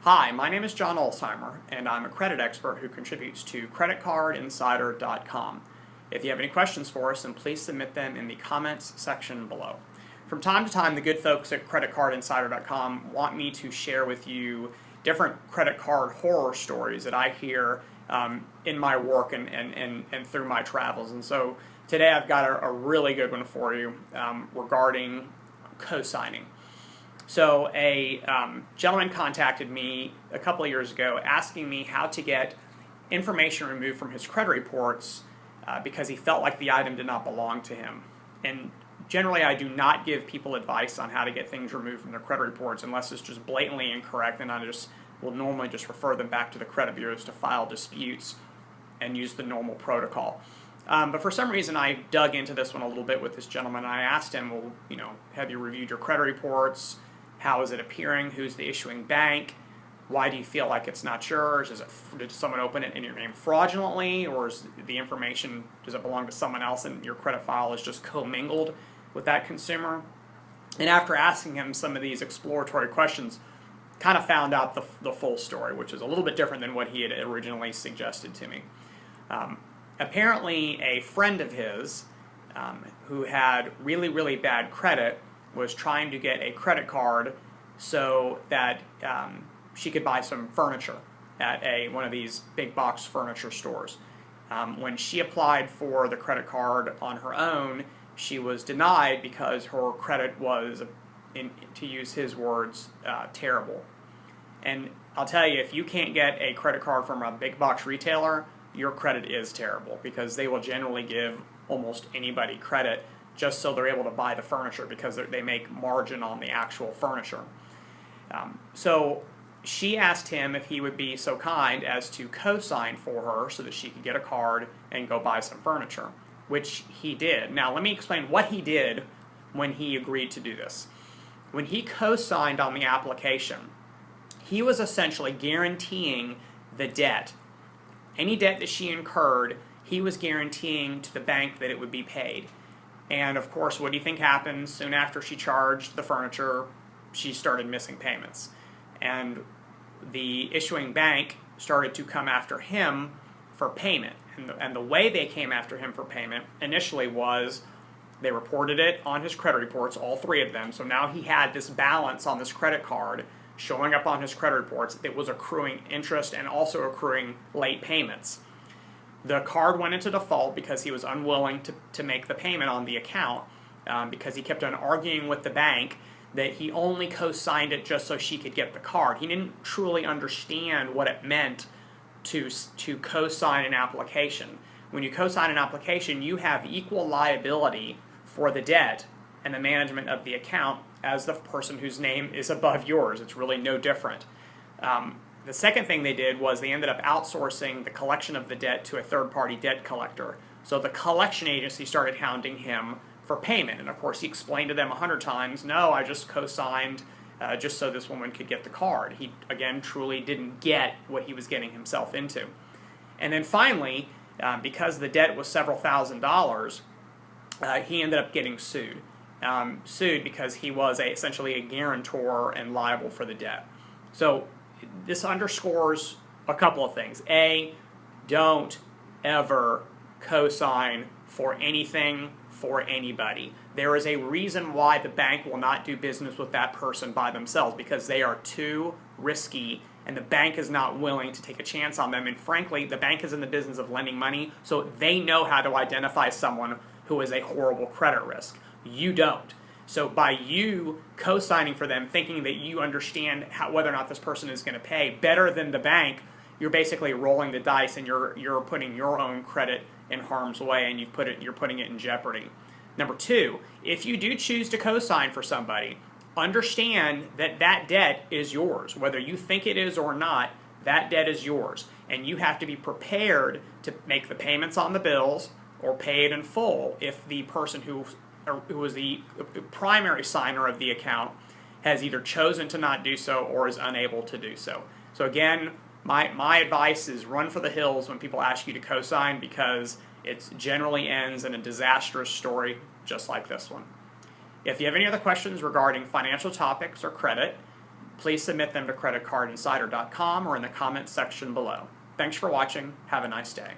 Hi, my name is John Alzheimer, and I'm a credit expert who contributes to creditcardinsider.com. If you have any questions for us, then please submit them in the comments section below. From time to time, the good folks at creditcardinsider.com want me to share with you different credit card horror stories that I hear in my work and through my travels. And so today I've got a really good one for you regarding cosigning. So a gentleman contacted me a couple of years ago asking me how to get information removed from his credit reports because he felt like the item did not belong to him. And generally I do not give people advice on how to get things removed from their credit reports unless it's just blatantly incorrect, and I will normally just refer them back to the credit bureaus to file disputes and use the normal protocol. But for some reason I dug into this one a little bit with this gentleman, and I asked him, well, have you reviewed your credit reports? How is it appearing? Who's the issuing bank? Why do you feel like it's not yours? Did someone open it in your name fraudulently, or is the information, does it belong to someone else and your credit file is just commingled with that consumer? And after asking him some of these exploratory questions, kind of found out the full story, which is a little bit different than what he had originally suggested to me. Apparently a friend of his who had really, really bad credit was trying to get a credit card so that she could buy some furniture at one of these big box furniture stores. When she applied for the credit card on her own, she was denied because her credit was, to use his words, terrible. And I'll tell you, if you can't get a credit card from a big box retailer, your credit is terrible, because they will generally give almost anybody credit just so they're able to buy the furniture, because they make margin on the actual furniture. So she asked him if he would be so kind as to co-sign for her so that she could get a card and go buy some furniture, which he did. Now let me explain what he did when he agreed to do this. When he co-signed on the application, he was essentially guaranteeing the debt. Any debt that she incurred, he was guaranteeing to the bank that it would be paid. And of course, what do you think happened? Soon after she charged the furniture, she started missing payments. And the issuing bank started to come after him for payment. And the way they came after him for payment initially was they reported it on his credit reports, all three of them. So now he had this balance on this credit card showing up on his credit reports that was accruing interest and also accruing late payments. The card went into default because he was unwilling to make the payment on the account because he kept on arguing with the bank that he only co-signed it just so she could get the card. He didn't truly understand what it meant to co-sign an application. When you co-sign an application, you have equal liability for the debt and the management of the account as the person whose name is above yours. It's really no different. The second thing they did was they ended up outsourcing the collection of the debt to a third-party debt collector. So the collection agency started hounding him for payment. And of course he explained to them 100 times, no, I just co-signed just so this woman could get the card. He, again, truly didn't get what he was getting himself into. And then finally, because the debt was several $1,000s, he ended up getting sued. Sued because he was essentially a guarantor and liable for the debt. So this underscores a couple of things. A, don't ever co-sign for anything for anybody. There is a reason why the bank will not do business with that person by themselves, because they are too risky and the bank is not willing to take a chance on them. And frankly, the bank is in the business of lending money, so they know how to identify someone who is a horrible credit risk. You don't. So by you co-signing for them, thinking that you understand whether or not this person is going to pay better than the bank, you're basically rolling the dice, and you're putting your own credit in harm's way, and you're putting it in jeopardy. Number two, if you do choose to co-sign for somebody, understand that that debt is yours. Whether you think it is or not, that debt is yours. And you have to be prepared to make the payments on the bills or pay it in full if the person who was the primary signer of the account has either chosen to not do so or is unable to do so. So again, my advice is run for the hills when people ask you to co-sign, because it generally ends in a disastrous story just like this one. If you have any other questions regarding financial topics or credit, please submit them to creditcardinsider.com or in the comments section below. Thanks for watching. Have a nice day.